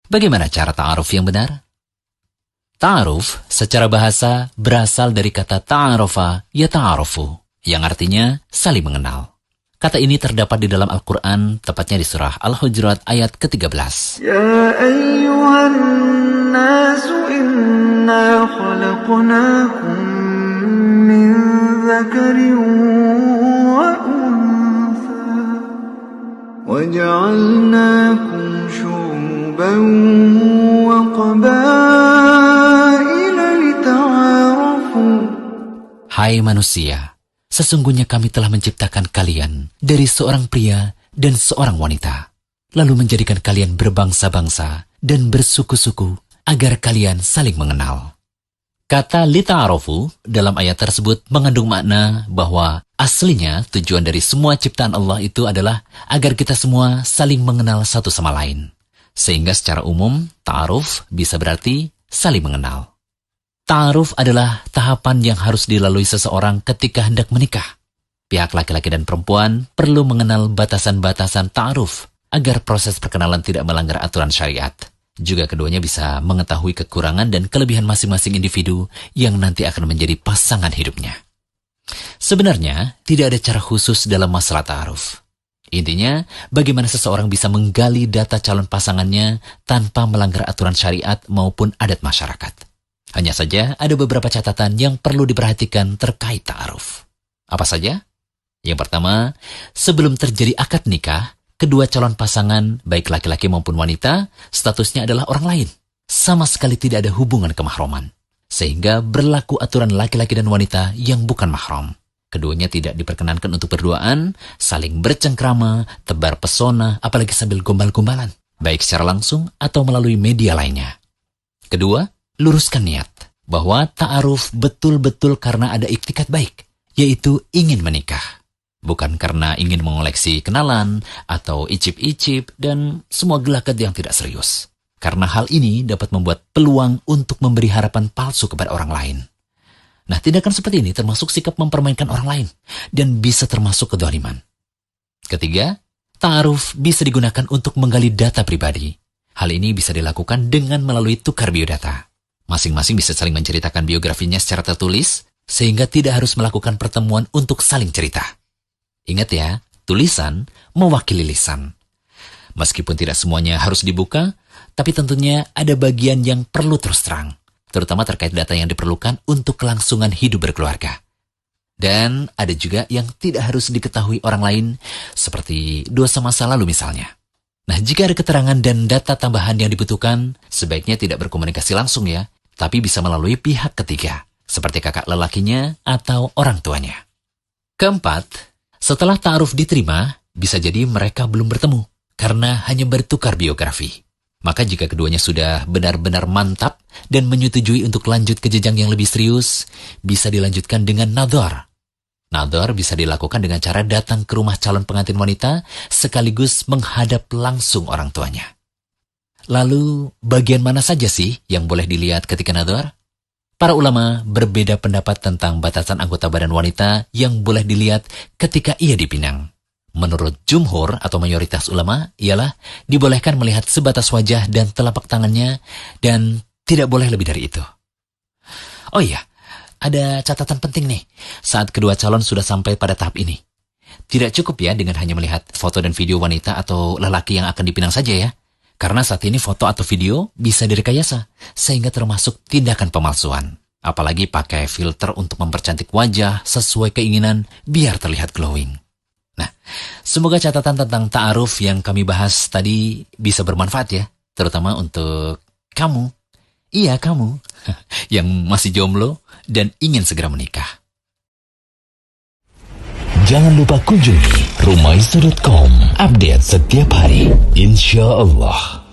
Bagaimana cara ta'aruf yang benar? Ta'aruf secara bahasa berasal dari kata ta'arofa yata'arofu, yang artinya saling mengenal. Kata ini terdapat di dalam Al-Quran, tepatnya di surah Al-Hujurat ayat ke-13. Ya ayyuhan nasu inna khalaqnakum min dzakarin wa untha wa ja'alnakum syu'uban wa qabaila lita'arafu. Hai manusia, sesungguhnya kami telah menciptakan kalian dari seorang pria dan seorang wanita, lalu menjadikan kalian berbangsa-bangsa dan bersuku-suku agar kalian saling mengenal. Kata lita'arofu dalam ayat tersebut mengandung makna bahwa aslinya tujuan dari semua ciptaan Allah itu adalah agar kita semua saling mengenal satu sama lain. Sehingga secara umum, ta'aruf bisa berarti saling mengenal. Ta'aruf adalah tahapan yang harus dilalui seseorang ketika hendak menikah. Pihak laki-laki dan perempuan perlu mengenal batasan-batasan ta'aruf agar proses perkenalan tidak melanggar aturan syariat. Juga keduanya bisa mengetahui kekurangan dan kelebihan masing-masing individu yang nanti akan menjadi pasangan hidupnya. Sebenarnya, tidak ada cara khusus dalam masalah ta'aruf. Intinya, bagaimana seseorang bisa menggali data calon pasangannya tanpa melanggar aturan syariat maupun adat masyarakat. Hanya saja ada beberapa catatan yang perlu diperhatikan terkait ta'aruf. Apa saja? Yang pertama, sebelum terjadi akad nikah, kedua calon pasangan, baik laki-laki maupun wanita, statusnya adalah orang lain. Sama sekali tidak ada hubungan kemahroman. Sehingga berlaku aturan laki-laki dan wanita yang bukan mahram. Keduanya tidak diperkenankan untuk berduaan, saling bercengkrama, tebar pesona, apalagi sambil gombal-gombalan, baik secara langsung atau melalui media lainnya. Kedua, luruskan niat bahwa ta'aruf betul-betul karena ada iktikat baik, yaitu ingin menikah. Bukan karena ingin mengoleksi kenalan atau icip-icip dan semua gelagat yang tidak serius. Karena hal ini dapat membuat peluang untuk memberi harapan palsu kepada orang lain. Nah, tindakan seperti ini termasuk sikap mempermainkan orang lain dan bisa termasuk kedzaliman. Ketiga, ta'aruf bisa digunakan untuk menggali data pribadi. Hal ini bisa dilakukan dengan melalui tukar biodata. Masing-masing bisa saling menceritakan biografinya secara tertulis, sehingga tidak harus melakukan pertemuan untuk saling cerita. Ingat ya, tulisan mewakili lisan. Meskipun tidak semuanya harus dibuka, tapi tentunya ada bagian yang perlu terus terang, terutama terkait data yang diperlukan untuk kelangsungan hidup berkeluarga. Dan ada juga yang tidak harus diketahui orang lain, seperti dosa masa lalu misalnya. Nah, jika ada keterangan dan data tambahan yang dibutuhkan, sebaiknya tidak berkomunikasi langsung ya, tapi bisa melalui pihak ketiga, seperti kakak lelakinya atau orang tuanya. Keempat, setelah ta'aruf diterima, bisa jadi mereka belum bertemu, karena hanya bertukar biografi. Maka jika keduanya sudah benar-benar mantap dan menyetujui untuk lanjut ke jenjang yang lebih serius, bisa dilanjutkan dengan nadhar. Nadhar bisa dilakukan dengan cara datang ke rumah calon pengantin wanita sekaligus menghadap langsung orang tuanya. Lalu, bagian mana saja sih yang boleh dilihat ketika nadhar? Para ulama berbeda pendapat tentang batasan anggota badan wanita yang boleh dilihat ketika ia dipinang. Menurut jumhur atau mayoritas ulama, ialah dibolehkan melihat sebatas wajah dan telapak tangannya dan tidak boleh lebih dari itu. Oh iya, ada catatan penting nih saat kedua calon sudah sampai pada tahap ini. Tidak cukup ya dengan hanya melihat foto dan video wanita atau lelaki yang akan dipinang saja ya. Karena saat ini foto atau video bisa direkayasa, sehingga termasuk tindakan pemalsuan. Apalagi pakai filter untuk mempercantik wajah sesuai keinginan biar terlihat glowing. Nah, semoga catatan tentang ta'aruf yang kami bahas tadi bisa bermanfaat ya, terutama untuk kamu. Iya, kamu yang masih jomblo dan ingin segera menikah. Jangan lupa kunjungi rumaiso.com. Update setiap hari, insya Allah.